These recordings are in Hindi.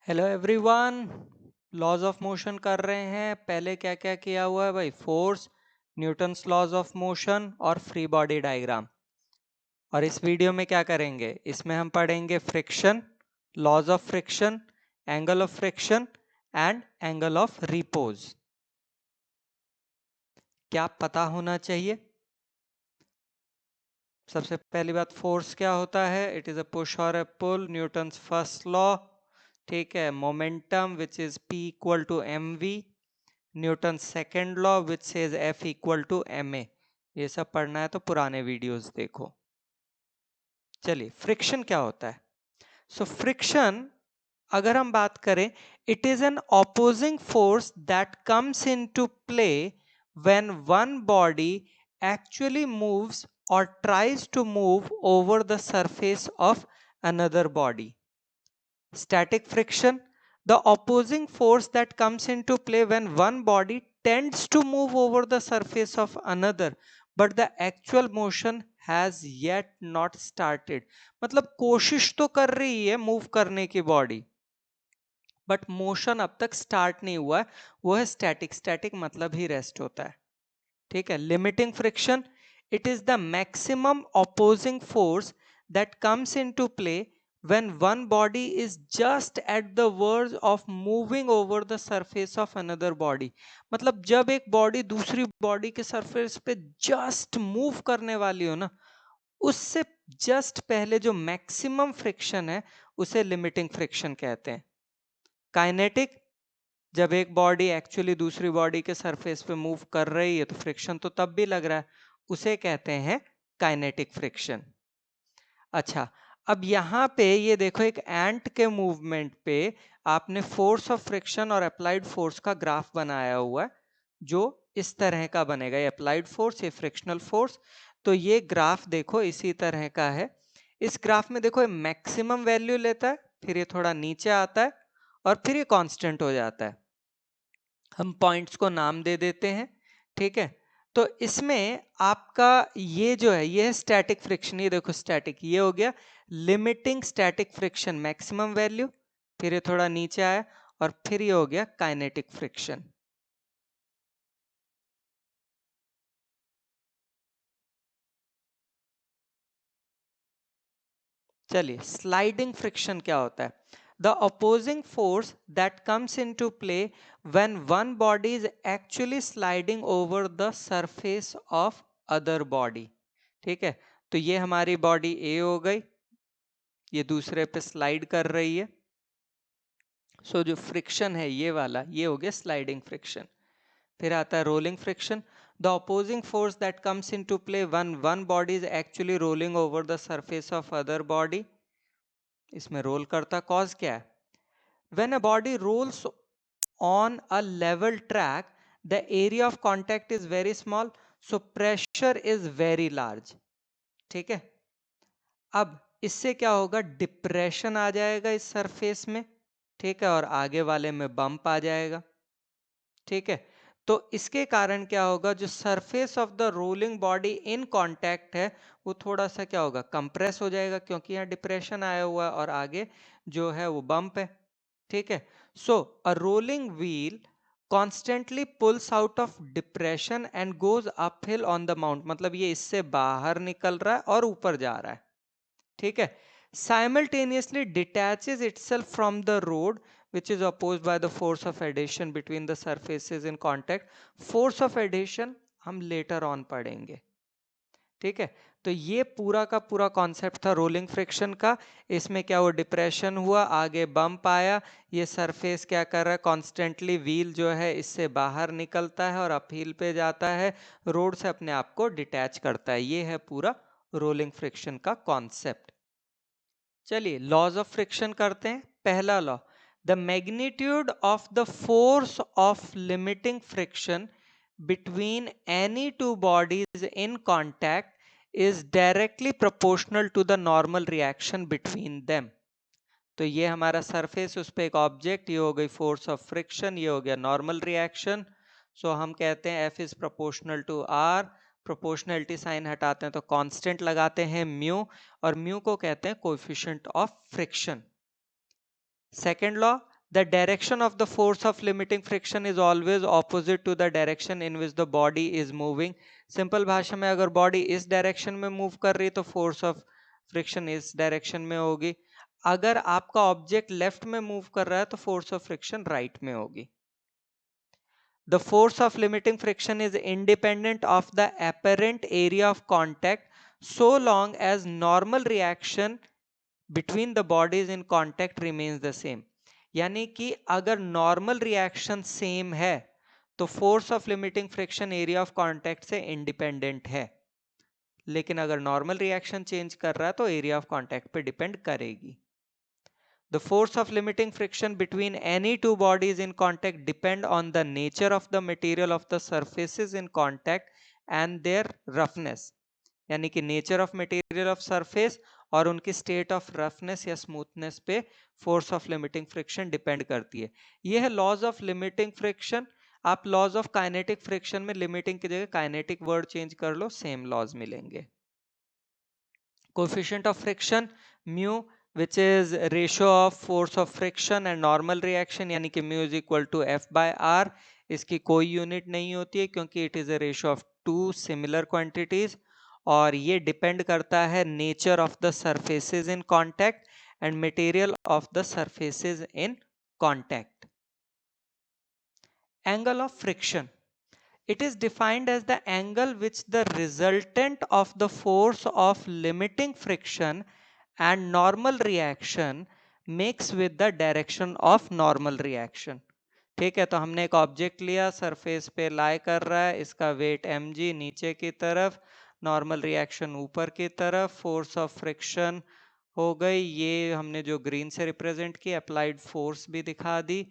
Hello everyone. Laws of motion कर रहे हैं। पहले क्या क्या किया हुआ है भाई? Force, Newton's laws of motion और फ्री बॉडी डायग्राम। और इस वीडियो में क्या करेंगे? इसमें हम पढ़ेंगे friction, laws of friction, angle of friction and angle of repose. क्या पता होना चाहिए? सबसे पहली बात, फोर्स क्या होता है? इट इज अ पुश और a pull, Newton's first law. ठीक है। Momentum which is P equal to mv, Newton second law which says F equal to ma। ये सब पढ़ना है तो पुराने वीडियोस देखो। चलिए, फ्रिक्शन क्या होता है? सो फ्रिक्शन, अगर हम बात करें, it is an opposing force that comes into play when one body actually moves or tries to move over the surface of another body. Static friction, the opposing force that comes into play when one body tends to move over the surface of another but the actual motion has yet not started. मतलब कोशिश तो कर रही है मूव करने की बॉडी, बट मोशन अब तक स्टार्ट नहीं हुआ है। वो है स्टैटिक। स्टैटिक मतलब ही रेस्ट होता है। ठीक है। Limiting friction, it is the maximum opposing force that comes into play when one body is just at the verge of moving over the surface of another body। मतलब जब एक बॉडी दूसरी बॉडी के सरफेस पे जस्ट मूव करने वाली हो ना, उससे जस्ट पहले जो मैक्सिमम फ्रिक्शन है उसे लिमिटिंग फ्रिक्शन कहते हैं। काइनेटिक, जब एक बॉडी एक्चुअली दूसरी बॉडी के सरफेस पे मूव कर रही है तो फ्रिक्शन तो तब भी लग रहा है, उसे कहते हैं काइनेटिक फ्रिक्शन। अच्छा, अब यहाँ पे ये देखो, एक एंट के मूवमेंट पे आपने फोर्स ऑफ फ्रिक्शन और अप्लाइड फोर्स का ग्राफ बनाया हुआ है, जो इस तरह का बनेगा। ये अप्लाइड फोर्स, ये फ्रिक्शनल फोर्स। तो ये ग्राफ देखो इसी तरह का है। इस ग्राफ में देखो, मैक्सिमम वैल्यू लेता है, फिर ये थोड़ा नीचे आता है और फिर ये कांस्टेंट हो जाता है। हम पॉइंट्स को नाम दे देते हैं। ठीक है। तो इसमें आपका ये जो है, ये है स्टैटिक फ्रिक्शन। ये देखो स्टैटिक, ये हो गया limiting static friction, maximum value, फिर ये थोड़ा नीचे आया और फिर ये हो गया काइनेटिक फ्रिक्शन। चलिए, स्लाइडिंग फ्रिक्शन क्या होता है? The opposing force that comes into play when one body is actually sliding over the surface of other body. ठीक है। तो ये हमारी बॉडी ए हो गई, ये दूसरे पे स्लाइड कर रही है। सो जो फ्रिक्शन है ये वाला, ये हो गया स्लाइडिंग फ्रिक्शन। फिर आता है rolling friction, the opposing force that comes into play when one body is actually rolling over the surface of other body. इसमें रोल करता कॉज क्या है? When a body rolls on a level track, the area of contact is very small, so pressure is very large। ठीक है। अब इससे क्या होगा? डिप्रेशन आ जाएगा इस सरफेस में। ठीक है। और आगे वाले में बम्प आ जाएगा। ठीक है। तो इसके कारण क्या होगा? जो surface of the rolling body in contact है, वो थोड़ा सा क्या होगा? कंप्रेस हो जाएगा, क्योंकि यहाँ डिप्रेशन आया हुआ है और आगे जो है वो बम्प है। ठीक है। So a rolling wheel constantly pulls out of depression and goes uphill on the mount. मतलब ये इससे बाहर निकल रहा है और ऊपर जा रहा है। ठीक है। simultaneously detaches itself from the road which is opposed by the force of adhesion between the surfaces in contact। force of adhesion हम later on पढ़ेंगे। ठीक है। तो ये पूरा का पूरा कॉन्सेप्ट था रोलिंग फ्रिक्शन का। इसमें क्या हुआ? डिप्रेशन हुआ, आगे बम्प आया, ये सरफेस क्या कर रहा है? कॉन्स्टेंटली व्हील जो है इससे बाहर निकलता है और अपहील पे जाता है, रोड से अपने आप को डिटैच करता है। ये है पूरा रोलिंग फ्रिक्शन का कॉन्सेप्ट। चलिए, लॉज ऑफ फ्रिक्शन करते हैं। पहला law, the magnitude of the force of limiting friction between any two bodies in contact is directly proportional to the normal reaction between them। तो ये हमारा सरफेस, उस पर एक ऑब्जेक्ट, ये हो गई फोर्स ऑफ फ्रिक्शन, ये हो गया नॉर्मल रिएक्शन। सो हम कहते हैं F is proportional to R। Proportionality sign हटाते हैं तो कांस्टेंट लगाते हैं म्यू, और म्यू को कहते हैं coefficient of friction. Second law, The direction of the force of limiting friction is always opposite to the direction in which the body is moving. Simple भाषा में अगर बॉडी इस डायरेक्शन में मूव कर रही है तो फोर्स ऑफ फ्रिक्शन इस डायरेक्शन में होगी. अगर आपका ऑब्जेक्ट लेफ्ट में मूव कर रहा है तो फोर्स ऑफ फ्रिक्शन राइट में होगी. The force of limiting friction is independent of the apparent area of contact so long as normal reaction between the bodies in contact remains the same. यानी कि अगर नॉर्मल रिएक्शन सेम है तो force of limiting friction area of contact से इंडिपेंडेंट है, लेकिन अगर नॉर्मल रिएक्शन चेंज कर रहा है तो एरिया ऑफ कांटेक्ट पे डिपेंड करेगी. The force of limiting friction between any two bodies in contact depend on the nature of the material of the surfaces in contact and their roughness. यानी कि nature of material of surface और उनकी स्टेट ऑफ रफनेस या स्मूथनेस पे force of limiting friction depend करती है. ये है लॉज ऑफ लिमिटिंग फ्रिक्शन. आप लॉज ऑफ काइनेटिक फ्रिक्शन में लिमिटिंग की जगह काइनेटिक वर्ड चेंज कर लो, सेम लॉज मिलेंगे. Coefficient of friction mu which is ratio of force of friction and normal reaction, यानी कि mu is equal to F by R. इसकी कोई यूनिट नहीं होती है क्योंकि it is a ratio of two similar quantities और ये डिपेंड करता है nature of the surfaces in contact and material of the surfaces in contact. Angle of friction. It is defined as the angle which the resultant of the force of limiting friction and normal reaction makes with the direction of normal reaction. ठीक है, तो हमने एक ऑब्जेक्ट लिया, सरफेस पे लाई कर रहा है, इसका वेट mg नीचे की तरफ, नॉर्मल रिएक्शन ऊपर की तरफ, फोर्स ऑफ फ्रिक्शन हो गई, ये हमने जो ग्रीन से रिप्रेजेंट की, अप्लाइड फोर्स भी दिखा दी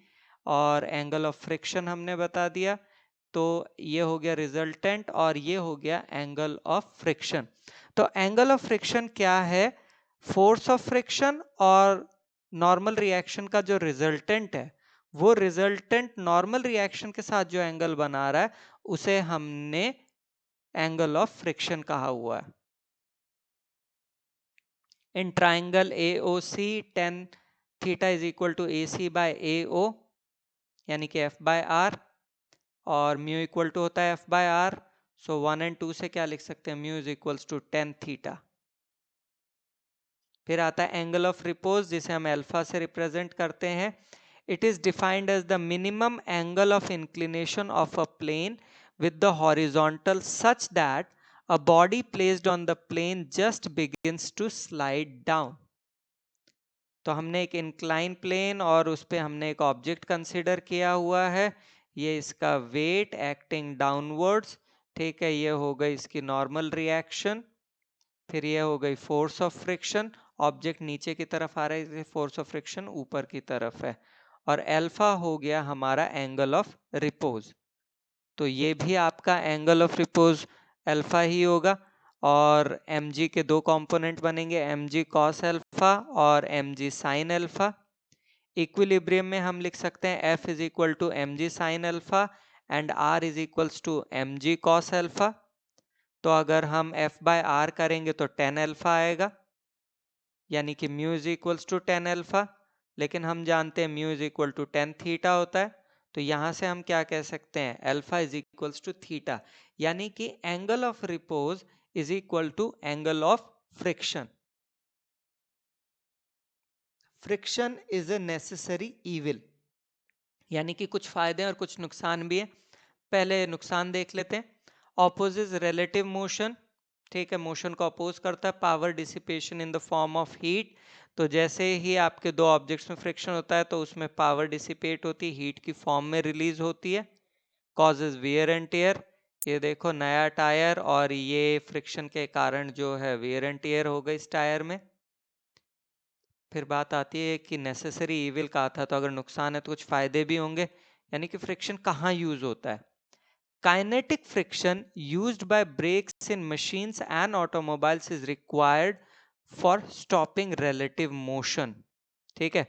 और एंगल ऑफ फ्रिक्शन हमने बता दिया. तो ये हो गया रिजल्टेंट और ये हो गया एंगल ऑफ फ्रिक्शन. तो एंगल ऑफ फ्रिक्शन क्या है? फोर्स ऑफ फ्रिक्शन और नॉर्मल रिएक्शन का जो रिजल्टेंट है वो रिजल्टेंट नॉर्मल रिएक्शन के साथ जो एंगल बना रहा है उसे हमने एंगल ऑफ फ्रिक्शन कहा हुआ है. In triangle AOC tan theta is equal to AC by AO यानी कि F बाय R और म्यू इक्वल टू होता है F by R. So 1 and 2 से क्या लिख सकते हैं? Mu is equals to tan theta. फिर आता है एंगल ऑफ रिपोज जिसे हम अल्फा से रिप्रेजेंट करते हैं. It is defined as the minimum angle of inclination of a plane with the horizontal such that a body placed on the plane just begins to slide down. तो हमने एक इंक्लाइन प्लेन और उस पे हमने एक ऑब्जेक्ट कंसीडर किया हुआ है, ये इसका वेट एक्टिंग डाउनवर्ड्स. ठीक है, ये हो गई इसकी नॉर्मल रिएक्शन, फिर ये हो गई फोर्स ऑफ फ्रिक्शन, ऑब्जेक्ट नीचे की तरफ आ रहा है, फोर्स ऑफ फ्रिक्शन ऊपर की तरफ है, और अल्फा हो गया हमारा एंगल ऑफ रिपोज. तो ये भी आपका एंगल ऑफ रिपोज अल्फा ही होगा और mg के दो कंपोनेंट बनेंगे, mg cos अल्फा और mg sin अल्फा. इक्विलिब्रियम में हम लिख सकते हैं f is equal to mg sin alpha and r is equals to mg cos alpha. तो अगर हम f बाय r करेंगे तो tan अल्फा आएगा यानी कि mu is equals to tan alpha, लेकिन हम जानते हैं mu is equal to tan theta होता है. तो यहां से हम क्या कह सकते हैं? Alpha is equals to theta, यानी कि angle of repose is equal to angle of friction. Friction is a necessary evil, यानी कि कुछ फायदे और कुछ नुकसान भी है. पहले नुकसान देख लेते हैं. Opposite relative motion. ठीक है, मोशन को अपोज करता है. Power dissipation in the form of heat. तो जैसे ही आपके दो ऑब्जेक्ट्स में फ्रिक्शन होता है तो उसमें पावर डिसिपेट होती है, हीट की फॉर्म में रिलीज होती है. Causes wear and tear. ये देखो नया टायर और ये फ्रिक्शन के कारण जो है वियर एंड टेयर हो गई इस टायर में. फिर बात आती है कि नेसेसरी इविल कहा था, तो अगर नुकसान है तो कुछ फायदे भी होंगे. यानी कि फ्रिक्शन कहाँ यूज होता है? Kinetic friction used by brakes in machines and automobiles is required for stopping relative motion. ठीक है,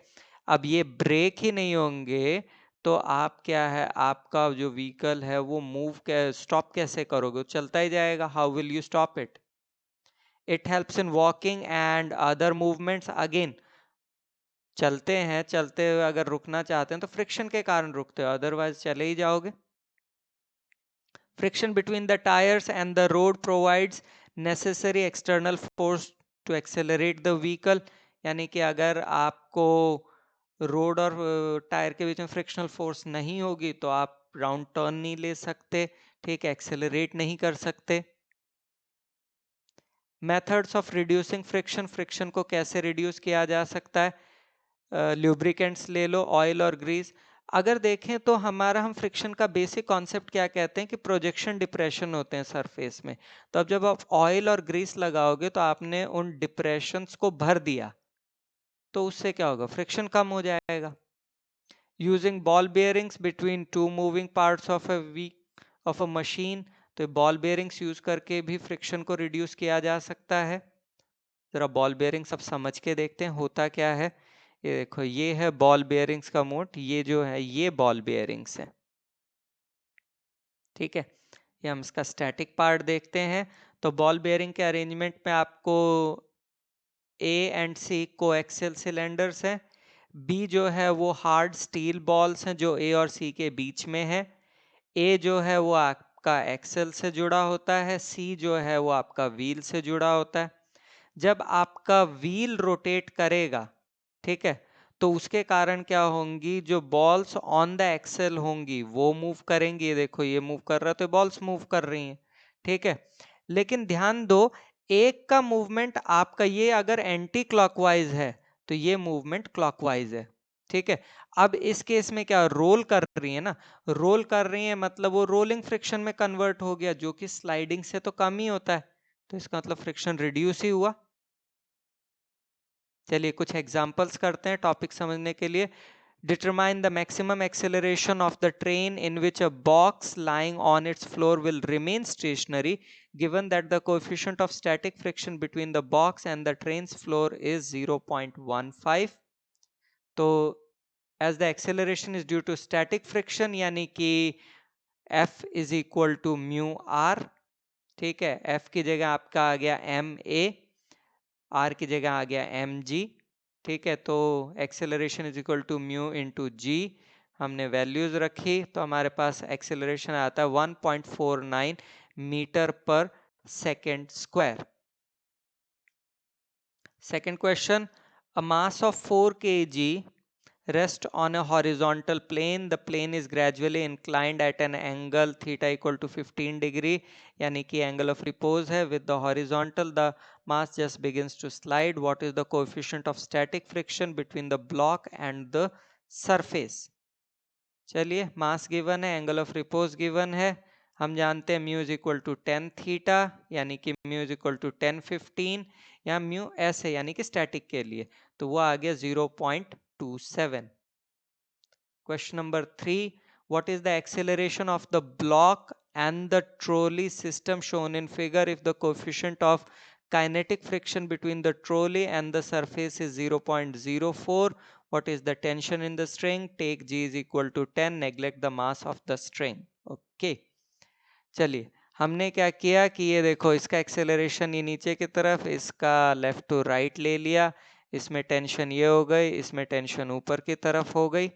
अब ये ब्रेक ही नहीं होंगे तो आप क्या है, आपका जो व्हीकल है वो मूव स्टॉप कैसे करोगे? चलता ही जाएगा. How will you stop it? It helps in walking and other movements. Again चलते हैं, चलते हुए अगर रुकना चाहते हैं तो फ्रिक्शन के कारण रुकते हो, अदरवाइज चले ही जाओगे। Friction between the tires and the road provides necessary external force to accelerate the vehicle। यानी कि अगर आपको रोड और टायर के बीच में फ्रिक्शनल फोर्स नहीं होगी तो आप राउंड टर्न नहीं ले सकते, ठीक है, एक्सेलरेट नहीं कर सकते। Methods of reducing friction, friction को कैसे रिड्यूस किया जा सकता है? ल्यूब्रिकेंट्स ले लो, ऑयल और ग्रीस। अगर देखें तो हम फ्रिक्शन का बेसिक कॉन्सेप्ट क्या कहते हैं कि प्रोजेक्शन डिप्रेशन होते हैं सरफेस में। तो अब जब आप ऑयल और ग्रीस लगाओगे तो आपने उन डिप्रेशंस को भर दिया, तो उससे क्या होगा, फ्रिक्शन कम हो जाएगा। Using ball bearings between two moving parts of a machine, तो बॉल बेयरिंग्स यूज करके भी फ्रिक्शन को रिड्यूस किया जा सकता है। जरा बॉल बेयरिंग सब समझ के देखते हैं होता क्या है। ये देखो, ये है बॉल बेयरिंग्स का मोट, ये जो है ये बॉल बेयरिंग्स है, ठीक है। ये हम इसका स्टैटिक पार्ट देखते हैं। तो बॉल बेयरिंग के अरेंजमेंट में आपको A and C coaxial cylinders हैं, बी जो है वो हार्ड स्टील बॉल्स हैं जो ए और सी के बीच में है, ए जो है वो आपका एक्सेल से जुड़ा होता है, सी जो है वो आपका व्हील से जुड़ा होता है। जब आपका व्हील रोटेट करेगा, ठीक है, तो उसके कारण क्या होंगी, जो बॉल्स ऑन द एक्सेल होंगी वो मूव करेंगी। ये देखो, ये मूव कर रहा है तो बॉल्स मूव कर रही हैं, ठीक है। लेकिन ध्यान दो, एक का मूवमेंट आपका ये अगर एंटी क्लॉकवाइज है तो ये मूवमेंट क्लॉकवाइज है, ठीक है। अब इस केस में क्या रोल कर रही है ना, रोल कर रही है मतलब वो रोलिंग फ्रिक्शन में कन्वर्ट हो गया, जो कि स्लाइडिंग से तो कम ही होता है, तो इसका मतलब फ्रिक्शन रिड्यूस ही हुआ। चलिए कुछ एग्जांपल्स करते हैं टॉपिक समझने के लिए। Determine the maximum acceleration of the train in which a box lying on its floor will remain stationary given that the coefficient of static friction between the box and the train's floor is 0.15। तो as the acceleration is due to static friction यानी कि F is equal to mu r, ठीक है। F की जगह आपका आ गया ma, r की जगह आ गया mg, ठीक है। तो acceleration is equal to mu into g, हमने वैल्यूज रखी तो हमारे पास एक्सेलरेशन आता है 1.49 मीटर पर second square. Second question, a mass of 4 kg rest on a horizontal plane, the plane is gradually inclined at an angle theta equal to 15 degree, यानी कि angle of repose है। with the horizontal the mass just begins to slide, what is the coefficient of static friction between the block and the surface। चलिए, मास गिवन है, एंगल ऑफ रिपोज गिवन है, हम जानते हैं mu is equal to 10 theta, यानी कि म्यू इज इक्वल टू 1015, या म्यू एस है यानी कि स्टैटिक के लिए, तो वो आ गया 0.27। Question number 3, what is the acceleration of the block and the trolley system shown in figure if the coefficient of kinetic friction between the trolley and the surface is 0.04? What is the tension in the string? Take G is equal to 10, neglect the mass of the string। Okay, चलिए हमने क्या किया कि ये देखो, इसका एक्सेलरेशन ये नीचे की तरफ, इसका लेफ्ट टू राइट ले लिया, इसमें टेंशन ये हो गई, इसमें टेंशन ऊपर की तरफ हो गई।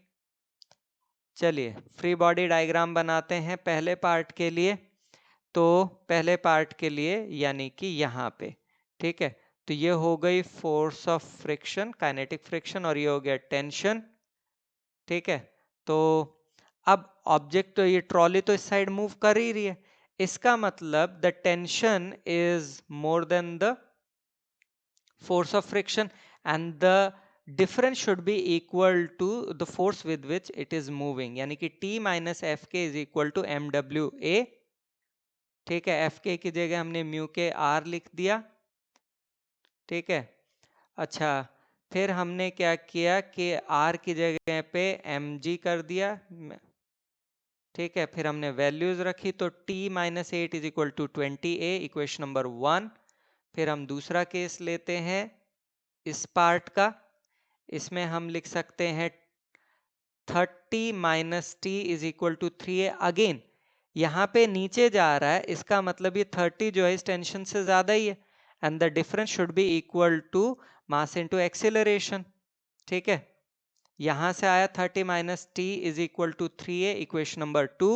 चलिए फ्री बॉडी डायग्राम बनाते हैं पहले पार्ट के लिए। तो पहले पार्ट के लिए यानी कि यहाँ पे, ठीक है, तो ये हो गई force of friction, kinetic friction, और ये हो गया टेंशन, ठीक है। तो अब ऑब्जेक्ट, तो ये ट्रॉली तो इस साइड मूव कर ही रही है, इसका मतलब the tension is more than the force of friction and the difference should be equal to the force with which it is moving, यानी कि T minus Fk is equal to MWA, ठीक है। Fk की जगह हमने म्यू के R लिख दिया, ठीक है। अच्छा, फिर हमने क्या किया कि R की जगह पे mg कर दिया, ठीक है। फिर हमने वैल्यूज रखी तो T minus 8 is equal to 20A, equation number 1। फिर हम दूसरा केस लेते हैं इस पार्ट का, इसमें हम लिख सकते हैं 30 minus T is equal to 3a। Again यहाँ पे नीचे जा रहा है, इसका मतलब ये 30 जो है इस टेंशन से ज्यादा ही है, and the difference should be equal to mass into acceleration, ठीक है, यहां से आया 30 minus T is equal to 3a, equation number 2।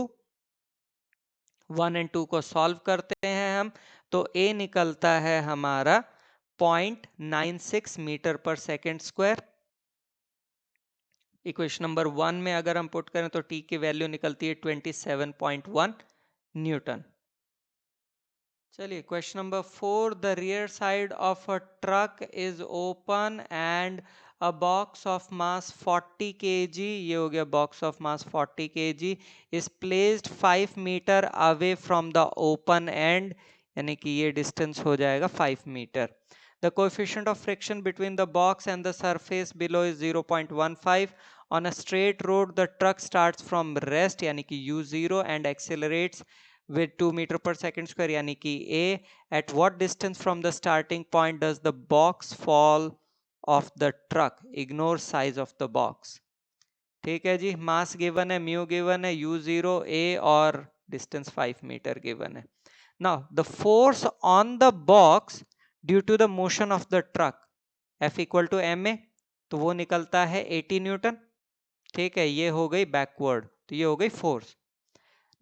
1 and 2 को सॉल्व करते हैं हम, तो a निकलता है हमारा 0.96 मीटर पर सेकेंड स्क्वायर। इक्वेशन नंबर 1 में अगर हम पुट करें तो t की वैल्यू निकलती है 27.1 न्यूटन। चलिए question number 4, the rear side of a truck is open and a box of mass 40 kg, ये हो गया box of mass 40 kg, is placed 5 metre away from the open end, यानी कि ये डिस्टेंस हो जाएगा 5 metre. The coefficient of friction between the box and the surface below is 0.15। On a straight road the truck starts from rest, यानी कि u0, and accelerates with 2 meter per second square, यानी कि a, at what distance from the starting point does the box fall of the truck, ignore size of the box। ठीक है जी, मास गिवन है, म्यू गिवन है, u0, a और डिस्टेंस 5 मीटर गिवन है। now the force on the box due to the motion of the truck F equal to ma, तो वो निकलता है 80 न्यूटन। ठीक है, ये हो गई बैकवर्ड, तो ये हो गई force.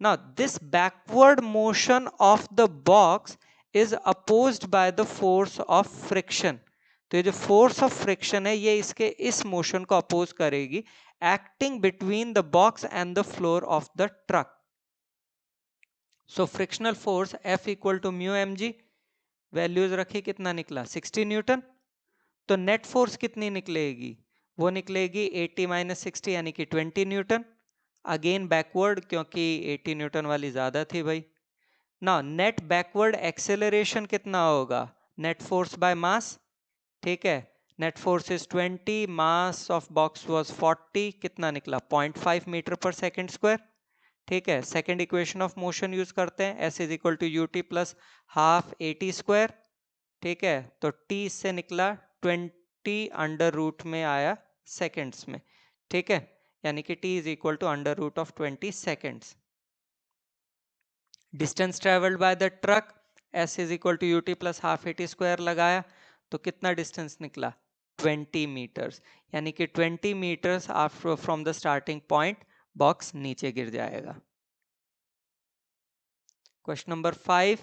Now, this backward motion of the box is opposed by the force of friction। तो ये जो force of friction है ये इसके इस motion को oppose करेगी, acting between the box and the floor of the truck। So frictional force F equal to mu mg, values रखी, कितना निकला 60 न्यूटन। तो नेट फोर्स कितनी निकलेगी, वो निकलेगी 80 माइनस 60 यानी कि 20 न्यूटन। अगेन बैकवर्ड, क्योंकि 80 न्यूटन वाली ज्यादा थी भाई। ना नेट बैकवर्ड एक्सेलरेशन कितना होगा, नेट फोर्स बाय मास। ठीक है, net force is 20, mass of box was 40, कितना निकला 0.5 मीटर पर सेकंड स्क्वायर। ठीक है, second equation of motion use करते हैं, s is equal to u t plus half a t square. ठीक है, तो t से निकला 20 अंडर रूट में आया सेकेंड्स में। ठीक है, यानी कि t is equal to under root of 20 seconds. Distance travelled by the truck s is equal to u t plus half a t square लगाया, तो कितना डिस्टेंस निकला 20 मीटर्स, यानी कि 20 metres after from the starting point box नीचे गिर जाएगा। Question number 5,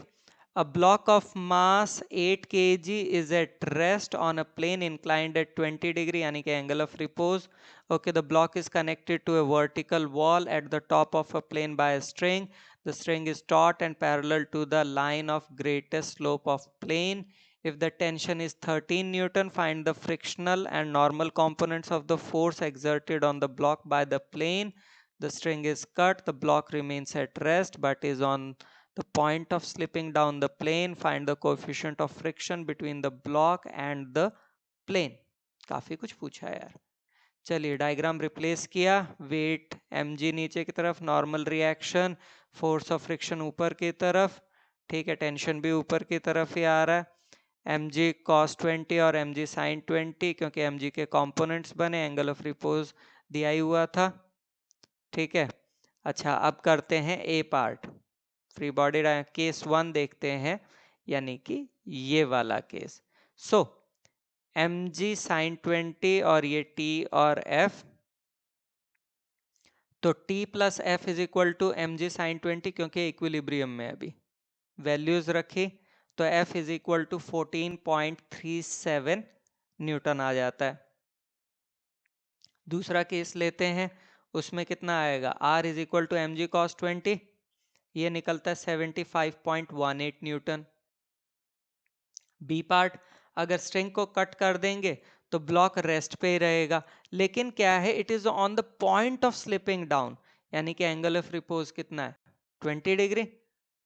a block of mass 8 kg is at rest on a plane inclined at 20 degree, यानी कि angle of repose। Okay, the block is connected to a vertical wall at the top of a plane by a string. The string is taut and parallel to the line of greatest slope of plane. If the tension is 13 Newton, find the frictional and normal components of the force exerted on the block by the plane. The string is cut, the block remains at rest but is on the point of slipping down the plane. Find the coefficient of friction between the block and the plane। काफी कुछ पूछा है यार। चलिए डायग्राम रिप्लेस किया, वेट mg नीचे की तरफ, normal reaction, force of friction ऊपर की तरफ। ठीक है, टेंशन भी ऊपर की तरफ ही आ रहा है। mg cos 20 और mg sin 20, क्योंकि mg के कंपोनेंट्स बने, एंगल ऑफ रिपोज दिया ही हुआ था। ठीक है, अच्छा अब करते हैं ए पार्ट, फ्री बॉडी केस 1 देखते हैं, यानी कि ये वाला केस। सो mg sin 20 और ये t और f, तो t plus F is equal to M G sine 20, क्योंकि इक्विलिब्रियम में अभी वैल्यूज रखी, तो f is equal to 14.37 newton आ जाता है। दूसरा केस लेते हैं, उसमें कितना आएगा, r is equal to M g cos 20, ये निकलता है 75.18 न्यूटन। बी पार्ट, अगर स्ट्रिंग को कट कर देंगे तो ब्लॉक रेस्ट पे ही रहेगा, लेकिन क्या है, it is on the point of slipping down, यानी कि एंगल ऑफ रिपोज कितना है 20 डिग्री,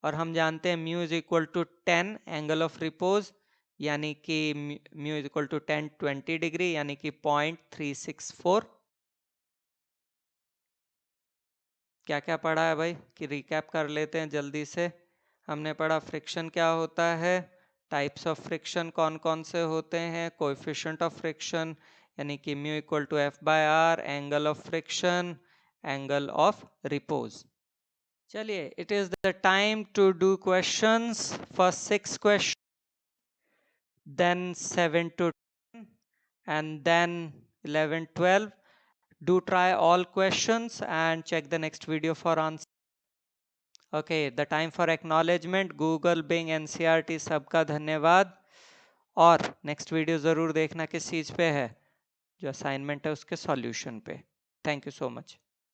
और हम जानते हैं mu is equal to 10 angle of repose, यानी कि mu is equal to 10 20 degree, यानी कि 0.364। क्या क्या पढ़ा है भाई, कि रिकैप कर लेते हैं जल्दी से। हमने पढ़ा फ्रिक्शन क्या होता है, टाइप्स ऑफ फ्रिक्शन कौन कौन से होते हैं, कोएफिशिएंट ऑफ फ्रिक्शन यानी कि mu equal to F by R, angle of friction, angle of repose. चलिए, it is the time to do questions. First 6 question, then 7 to 10, and then 11, 12. Do try all questions and check the next video for answer. Okay, the time for acknowledgement. Google, Bing, NCERT सबका धन्यवाद। और नेक्स्ट वीडियो ज़रूर देखना किस चीज़ पे है, जो असाइनमेंट है उसके सॉल्यूशन पे। Thank you so much.